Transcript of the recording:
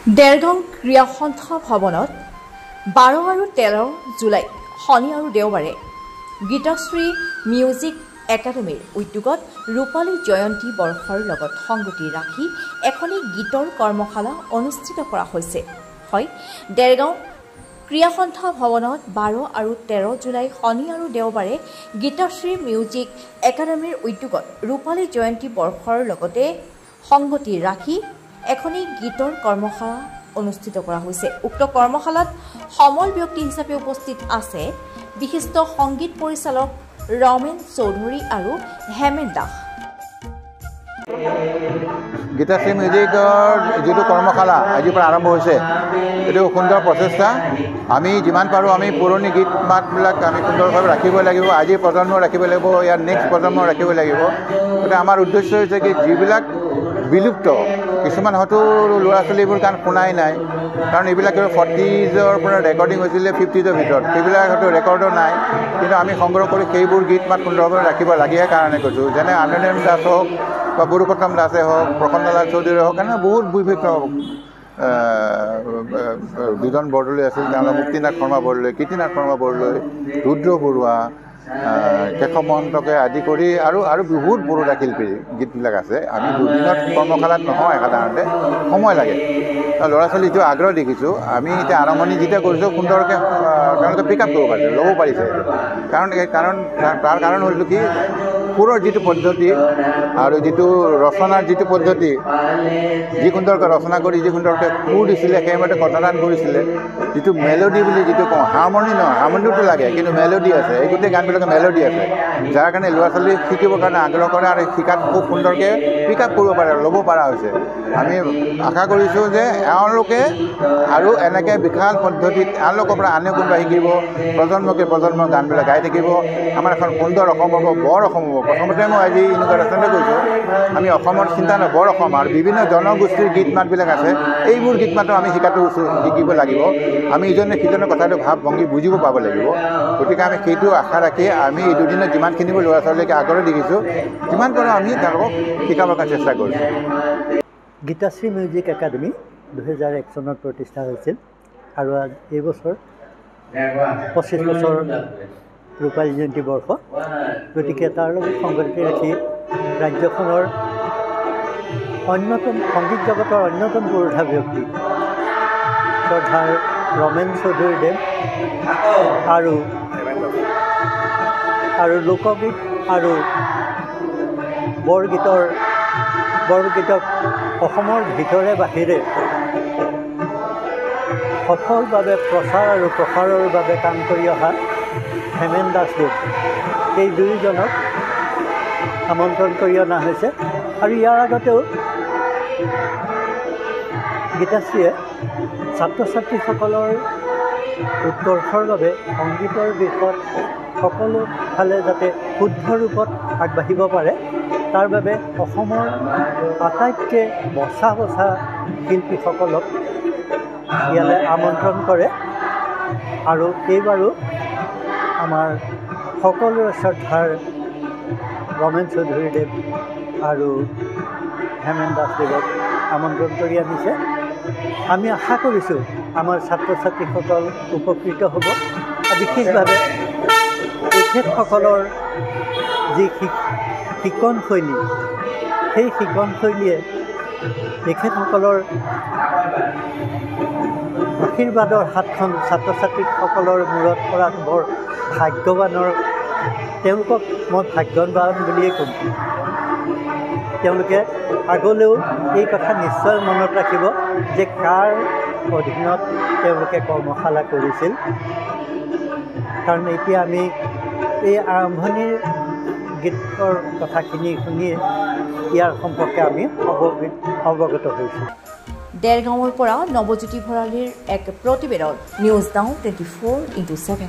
দেৰগাঁও ক্ৰীড়া সন্থা ভৱনত 12 আৰু 13 জুলাই শনি আৰু দেওবাৰে গীতাশ্ৰী মিউজিক একাডেমীৰ উদ্যোগত ৰূপালী জয়ন্তী বৰ্ষৰ লগত সংগতি ৰাখি এখনি গীতৰ কৰ্মশালা অনুষ্ঠিত কৰা হৈছে। হয়, দেৰগাঁও ক্ৰীড়া সন্থা ভৱনত 12 আৰু 13 জুলাই শনি আৰু দেওবাৰে গীতাশ্ৰী মিউজিক একাডেমীৰ উদ্যোগত ৰূপালী জয়ন্তী বৰ্ষৰ লগতে সংগতি ৰাখি এখনি গীতৰ কৰ্মশালা অনুষ্ঠিত কৰা হৈছে। উক্ত কৰ্মশালাত সমল ব্যক্তি হিচাপে উপস্থিত আছে বিশিষ্ট সংগীত পৰিচালক ৰমেন চৌধুৰী আৰু হেমেন দাস। গীতাশ্ৰী মিউজিকৰ যিটো কৰ্মশালা আজিৰ পৰা আৰম্ভ হৈছে, এইটো সুন্দৰ প্ৰচেষ্টা। আমি যিমান পাৰোঁ আমি পুৰণি গীত মাতবিলাক আমি সুন্দৰভাৱে ৰাখিব লাগিব। আজিৰ প্ৰজন্ম ৰাখিব লাগিব, ইয়াৰ নেক্সট প্ৰজন্ম ৰাখিব লাগিব। গতিকে আমাৰ উদ্দেশ্য হৈছে কি যিবিলাক বিলুপ্ত, কিছুমান হয়তো ল'ৰা ছোৱালীবোৰ গান শুনাই নাই, কাৰণ এইবিলাক 40s পৰা ৰেকৰ্ডিং হৈছিলে 50s ভিতৰত, সেইবিলাক হয়তো ৰেকৰ্ডো নাই, কিন্তু আমি সংগ্ৰহ কৰি সেইবোৰ গীত মাত সুন্দৰভাৱে ৰাখিব লাগে কাৰণে কৈছোঁ। যেনে আনন্দন দাস হওক বা গুৰুপ্ৰথম দাসে হওক, প্ৰসন্নলাল চৌধুৰী হওক, এনে বহুত বিভিন্ন বিজন বৰদলৈ আছিল, তেওঁলোকে মুক্তিনাথ শৰ্মা বৰদলৈ, কীৰ্তিনাথ শৰ্মা বৰদলৈ, ৰুদ্ৰ বৰুৱা, কেশৱ মহন্তকে আদি কৰি আৰু বহুত বৰোদা শিল্পী গীতবিলাক আছে। আমি দুদিনত কৰ্মশালাত নহয়, সাধাৰণতে সময় লাগে। ল'ৰা ছোৱালী যিটো আগ্ৰহ দেখিছোঁ, আমি এতিয়া আৰম্ভণি যেতিয়া কৰিছোঁ সুন্দৰকৈ তেওঁলোকে পিক আপ কৰিব পাৰিছে, ল'ব পাৰিছে। তাৰ কাৰণ হ'ল কি, সুৰৰ যিটো পদ্ধতি আৰু যিটো ৰচনাৰ যিটো পদ্ধতি, যি সুন্দৰকৈ ৰচনা কৰি যি সুন্দৰকৈ সুৰ দিছিলে, সেইমতে কণ্ঠদান কৰিছিলে। যিটো মেলোডি বুলি যিটো কওঁ, হাৰমনি নহয়, হাৰমনিটো লাগে, কিন্তু মেলোডি আছে, এই গোটেই গানবিলাকে মেলোডি আছে, যাৰ কাৰণে ল'ৰা ছোৱালী শিকিবৰ কাৰণে আগ্ৰহ কৰে আৰু শিকাত খুব সুন্দৰকৈ পিক আপ কৰিব পাৰে, ল'ব পৰা হৈছে। আমি আশা কৰিছোঁ যে এওঁলোকে আৰু এনেকৈ বিশাল পদ্ধতিত এওঁলোকৰ পৰা আনে কোনোবা শিকিব, প্ৰজন্মকে প্ৰজন্ম গানবিলাক গাই থাকিব। আমাৰ এখন সুন্দৰ অসম হ'ব, বৰ অসম হ'ব। প্ৰথমতে মই আজি ইন'গ্ৰেশ্যনতে কৈছোঁ, আমি অসমৰ চিন্তা নহয়, বৰ অসম। আৰু বিভিন্ন জনগোষ্ঠীৰ গীত মাতবিলাক আছে, এইবোৰ গীত মাতো আমি শিকিব লাগিব। আমি ইজনে সিজনৰ কথাটো ভাৱ ভংগী বুজিব পাব লাগিব। গতিকে আমি সেইটো আশা ৰাখি আমি এই দুদিনত যিমানখিনিবোৰ ল'ৰা ছোৱালীকে আগ্ৰহ দেখিছোঁ, যিমান পাৰোঁ আমি তেওঁলোকক শিকাবৰ কাৰণে চেষ্টা কৰিছোঁ। গীতাশ্ৰী মিউজিক একাডেমী 2001 চনত প্ৰতিষ্ঠা হৈছিল আৰু এইবছৰ 25 বছৰ ৰূপালী জয়ন্তী বৰ্ষ। গতিকে তাৰ লগত সংগতি ৰাখি ৰাজ্যখনৰ অন্যতম সংগীত জগতৰ অন্যতম পুৰোধা ব্যক্তি শ্ৰদ্ধাৰ ৰমেন চৌধুৰীদেৱ আৰু লোকগীত আৰু বৰগীতক অসমৰ ভিতৰে বাহিৰে সফলভাৱে প্ৰচাৰ আৰু প্ৰসাৰৰ বাবে কাম কৰি অহা হেমেন দাসদেৱ, এই দুয়োজনক আমন্ত্ৰণ কৰি অনা হৈছে। আৰু ইয়াৰ আগতেও গীতাশ্ৰীয়ে ছাত্ৰ ছাত্ৰীসকলৰ উৎকৰ্ষৰ বাবে সংগীতৰ দিশত সকলো ফালে যাতে শুদ্ধ ৰূপত আগবাঢ়িব পাৰে, তাৰ বাবে অসমৰ আটাইতকৈ বচা শিল্পীসকলক ইয়ালৈ আমন্ত্ৰণ কৰে। আৰু এইবাৰো আমাৰ সকলোৰে শ্ৰদ্ধাৰ ৰমেন চৌধুৰীদেৱ আৰু হেমেন দাসদেৱক আমন্ত্ৰণ কৰি আনিছে। আমি আশা কৰিছোঁ আমাৰ ছাত্ৰ ছাত্ৰীসকল উপকৃত হ'ব। আৰু বিশেষভাৱে তেখেতসকলৰ যি শিকনশৈলী, সেই শিকনশৈলীয়ে তেখেতসকলৰ আশীৰ্বাদৰ হাতখন ছাত্ৰ ছাত্ৰীসকলৰ মূৰত পৰাত বৰ ভাগ্যৱানৰ, তেওঁলোকক মই ভাগ্যৱান বুলিয়েই ক'ম। তেওঁলোকে আগলৈও এই কথা নিশ্চয় মনত ৰাখিব যে কাৰ অধীনত তেওঁলোকে কৰ্মশালা কৰিছিল। কাৰণ এতিয়া আমি এই আৰম্ভণিৰ গীতৰ কথাখিনি শুনিয়ে ইয়াৰ সম্পৰ্কে আমি অৱগত হৈছোঁ। দেৰগাঁৱৰ পৰা নৱজ্যোতি ভৰালীৰ এক প্ৰতিবেদন, নিউজ নাও 24x7।